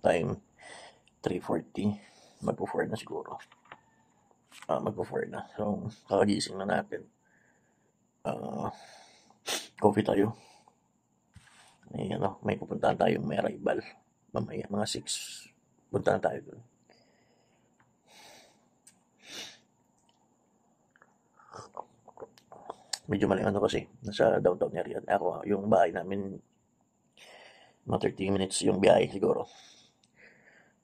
time 3:40. Magpo-4 na siguro. Magpo-4 na. So, kakagising na natin. Coffee tayo. May pupuntahan tayong may arrival. Mamaya, mga 6. Puntahan tayo doon. Medyo maling kasi, nasa downtown area. Ako, yung bahay namin, mga 30 minutes yung biyahe siguro.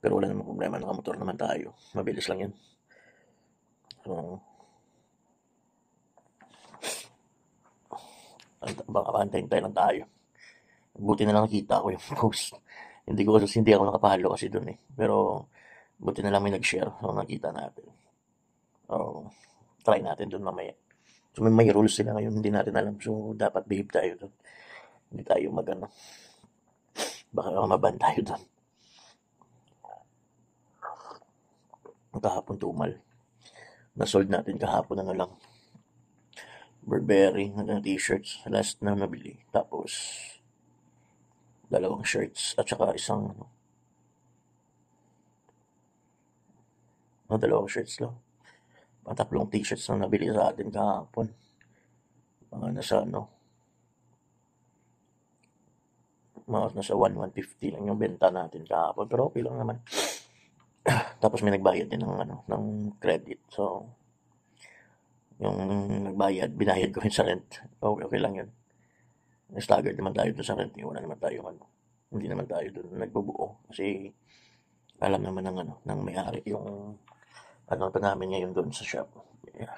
Pero wala namang problema, nakamotor naman tayo. Mabilis lang yan. So, baka antay lang tayo. Buti na lang nakita ko yung post. Hindi ako nakapahalo kasi doon eh. Pero, buti na lang may nag-share. So, nakita natin. So, try natin doon mamaya. So, may rules sila ngayon, hindi natin alam. So, dapat behave tayo doon. Hindi tayo baka maban tayo doon. Kahapon tumal. Nasold natin kahapon na lang. Burberry, t-shirts. Last na nabili. Tapos, 2 shirts. At saka isang, 2 shirts lang. 3 t-shirts na nabili sa atin kahapon. Nasa 150 lang yung benta natin kahapon. Pero okay lang naman. Tapos may nagbayad din ng credit. So, yung nagbayad, binayad ko rin sa rent. Okay lang yun. Staggered naman tayo doon sa rent. Wala naman tayo, hindi naman tayo doon nagbubuo. Kasi, alam naman ng may-ari yung ito namin ngayon doon sa shop. Yeah.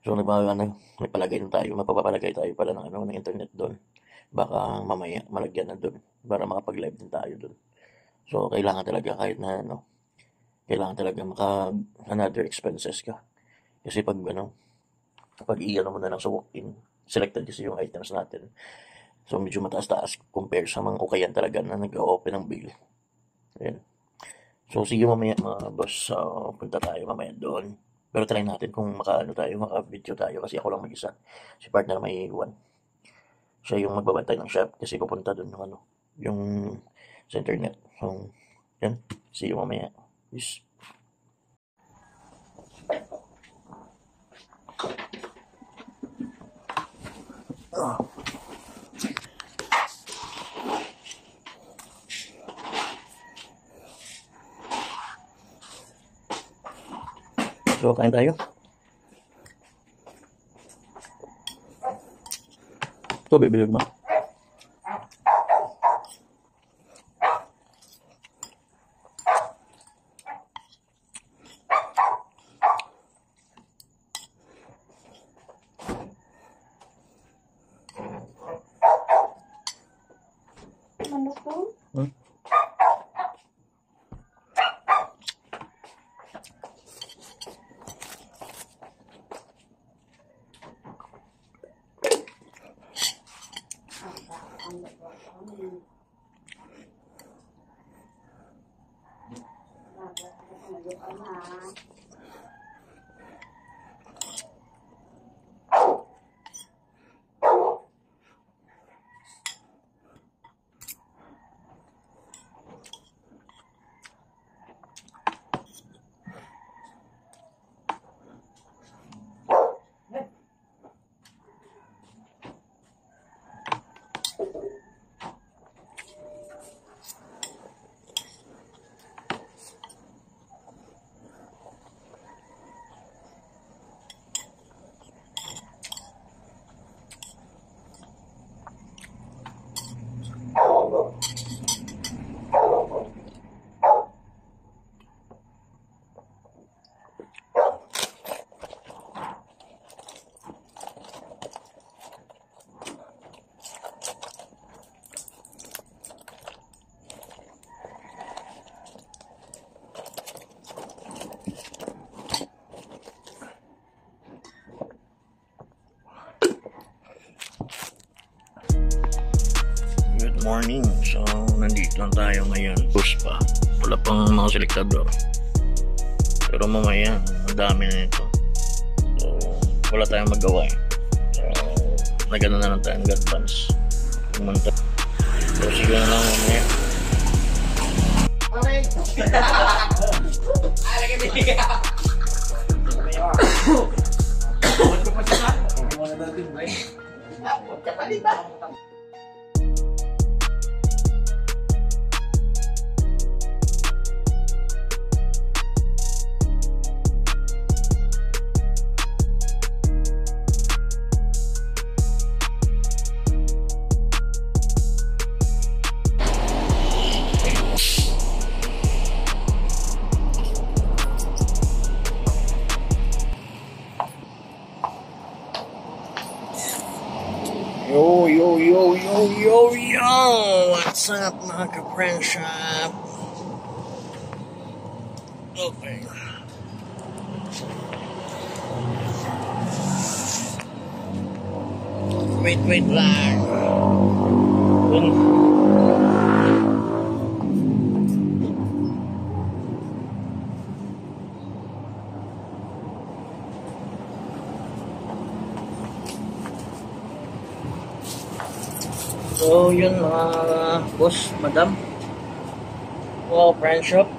So, mapapalagay tayo pala ng internet doon. Baka mamaya malagyan na doon para makapag-live din tayo doon. So, kailangan talaga kahit na kailangan talaga another expenses ka. Kasi pag iyan mo na lang sa walk-in, selected kasi yung items natin. So, medyo mataas-taas compare sa mga kukayan talaga na nag-open ng bill. Ayan. So, sige mamaya mga boss, punta tayo mamaya doon. Pero try natin kung maka-video tayo kasi ako lang mag-isa. Si partner may iwan. Siya yung magbabantay ng shop kasi pupunta doon yung sa internet. So, yan. See you mamaya. Peace. So, kain tayo. Ito, bibilog mo. Ano po? Morning. So, nandito lang tayo ngayon. Push pa. Wala pang mga selektador. Pero mamaya, ang dami na ito. So, wala tayong magawa eh. So, nagano na lang tayo nag-advance. Pumunta. So, sige na lang mamaya. Yo, yo, yo, yo, yo, yo! What's up, mga ka-friendship? Okay. Wait lang. So, yun mga boss, madam. Wow, friend shop.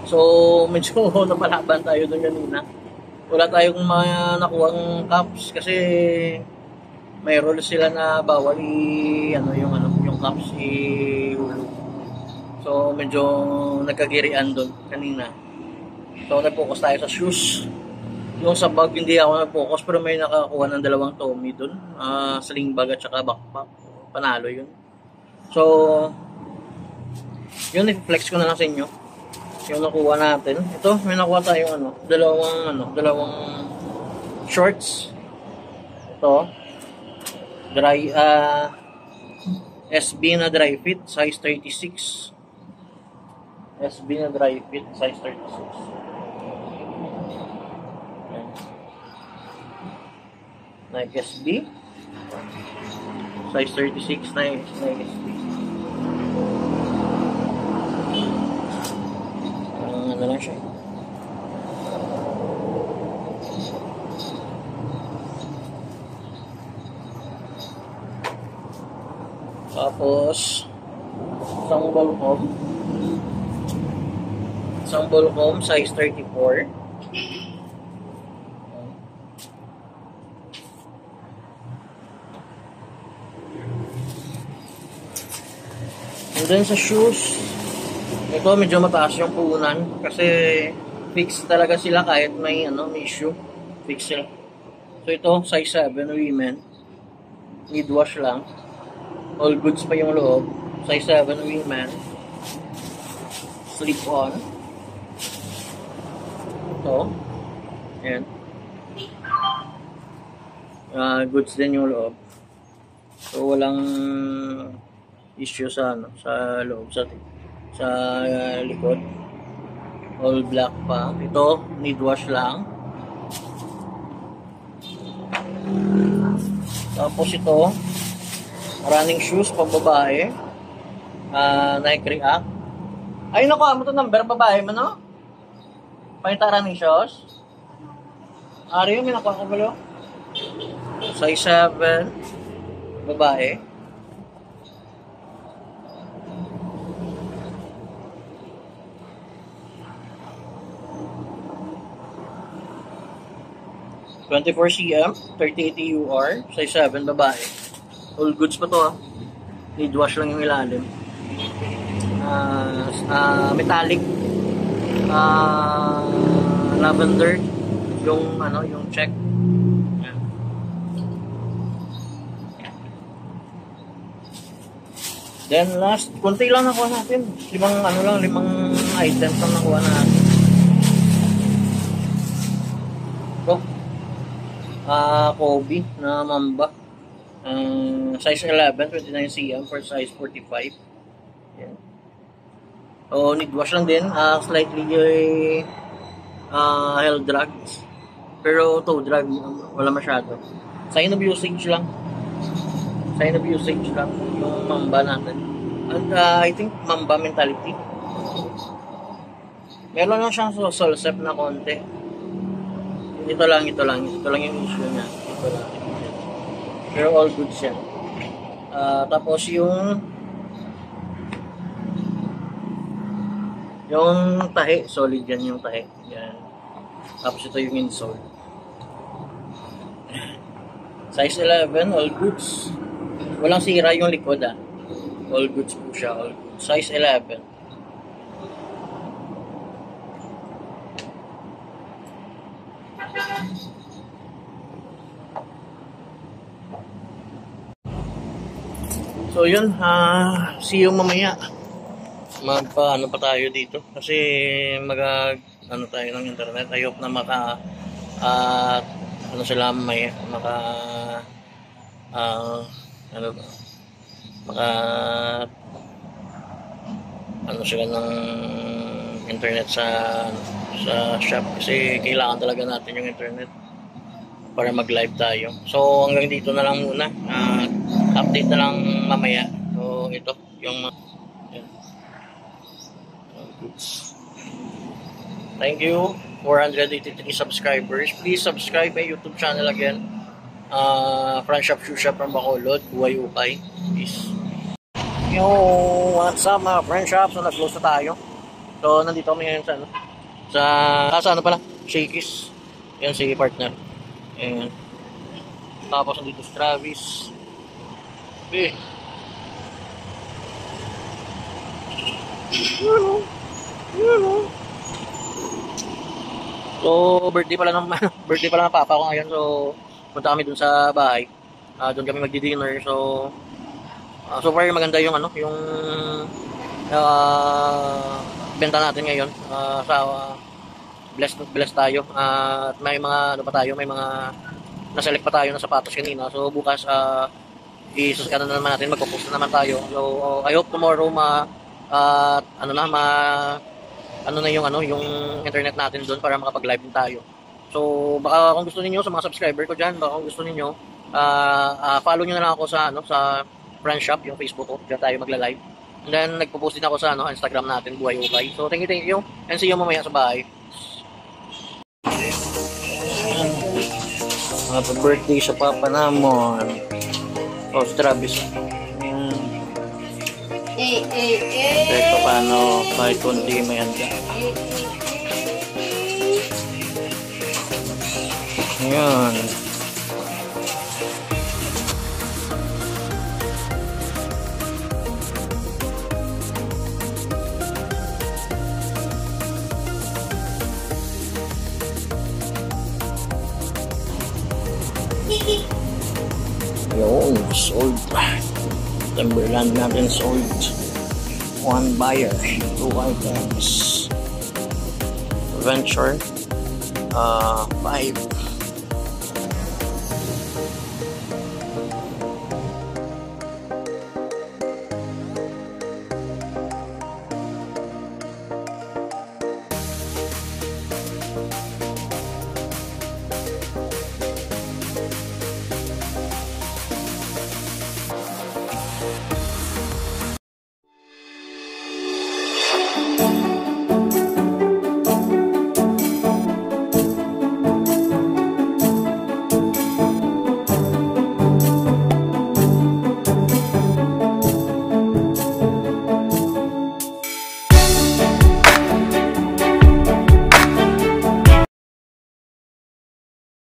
So, medyo napalaban tayo doon kanina. Wala tayong mga nakuhang cups kasi may rules sila na bawal yung cups ihulog. So, medyo nagkagirian doon kanina. So, nag-focus tayo sa shoes. Yung sa bag, hindi ako nag-focus pero may nakakuha ng 2 Tommy doon. Sling bag at saka backpack. Panalo yun. So, yun, i-flex ko na lang sa inyo. Yung nakuha natin. Ito, may nakuha tayong dalawang shorts. Ito. SB na dry fit, size 36. SB na dry fit, size 36. Nike SB size 36 Nike SB. Ano lang siya. Tapos isang Volcom size 34. And then sa shoes, ito medyo mataas yung puhunan kasi fix talaga sila kahit may issue. Fix sila. So ito, size 7 women. Need wash lang. All goods pa yung loob. Size 7 women. Slip on. Ito. Ayan. Goods din yung loob. So walang issue sa loob, sa likod. All black pa. Ito, need wash lang. Tapos ito, running shoes pang babae. Nike React. Ay, nakuha mo ito number, babae mo, no? Pakita running shoes. Ari yung minakuha ko ba? Size 7, babae. (24 cm), 38 EUR, size 7, babae. All goods pa to, need wash lang yung ilalim. Metallic, lavender, yung check. Ayan. Then last, konti lang nakuha natin. 5 items lang nakuha natin. Ito. Kobe na Mamba. Size 11, 29 cm for size 45. Yan. So, need wash lang din. Slightly held drugs. Pero toe drag, wala masyado. Sign of usage lang. Yung Mamba natin. And I think Mamba mentality. Meron lang siyang solsep na konti. Ito lang yung issue niya. Ito lang. Pero all good siya. Tapos yung Yung tahi, solid yan yung tahi. Yan. Tapos ito yung insole. Size 11, all goods. Walang sira yung likod ah. All goods po siya, all goods. Size 11. So yun, see you mamaya. Magpa-ano pa tayo dito kasi ano tayo ng internet. I hope na ano sila mamaya, ano sila ng internet sa shop kasi kailangan talaga natin yung internet para mag-live tayo. So hanggang dito na lang muna. Update na lang mamaya. So ito yung thank you 483 subscribers. Please subscribe my YouTube channel again. Front Shop Shoe Shop from Bacolod, Buhay Upay. Peace. Yo, what's up mga friend shop? So nag-close na tayo. So nandito kami ngayon sa ano pala, Shakey's. Yan si partner. And tapos nandito si Travis. Okay. So birthday pala ng papa ko ngayon. So punta kami dun sa bahay. Doon kami magdi-dinner. So so far maganda yung yung benta natin ngayon. Blessed tayo. At may mga may mga na-select pa tayo ng sapatos kanina. So bukas i-ano na naman natin, magpo-post na naman tayo. So I hope tomorrow yung internet natin doon para makapag-live din tayo. So baka kung gusto niyo sa mga subscriber ko diyan, baka kung gusto niyo follow niyo na lang ako sa sa Front Shop, yung Facebook ko. Diyan tayo magla-live. And then nagpo-post din ako sa Instagram natin, Buhay Upay. So thank you. And see you mamaya sa bahay. Happy birthday sa papa namon. Oh, si Travis. Kahit pa paano, kahit konti may handa. Ayan. Yun, sold. Timberland natin sold. 1 buyer, 2 items. Venture 5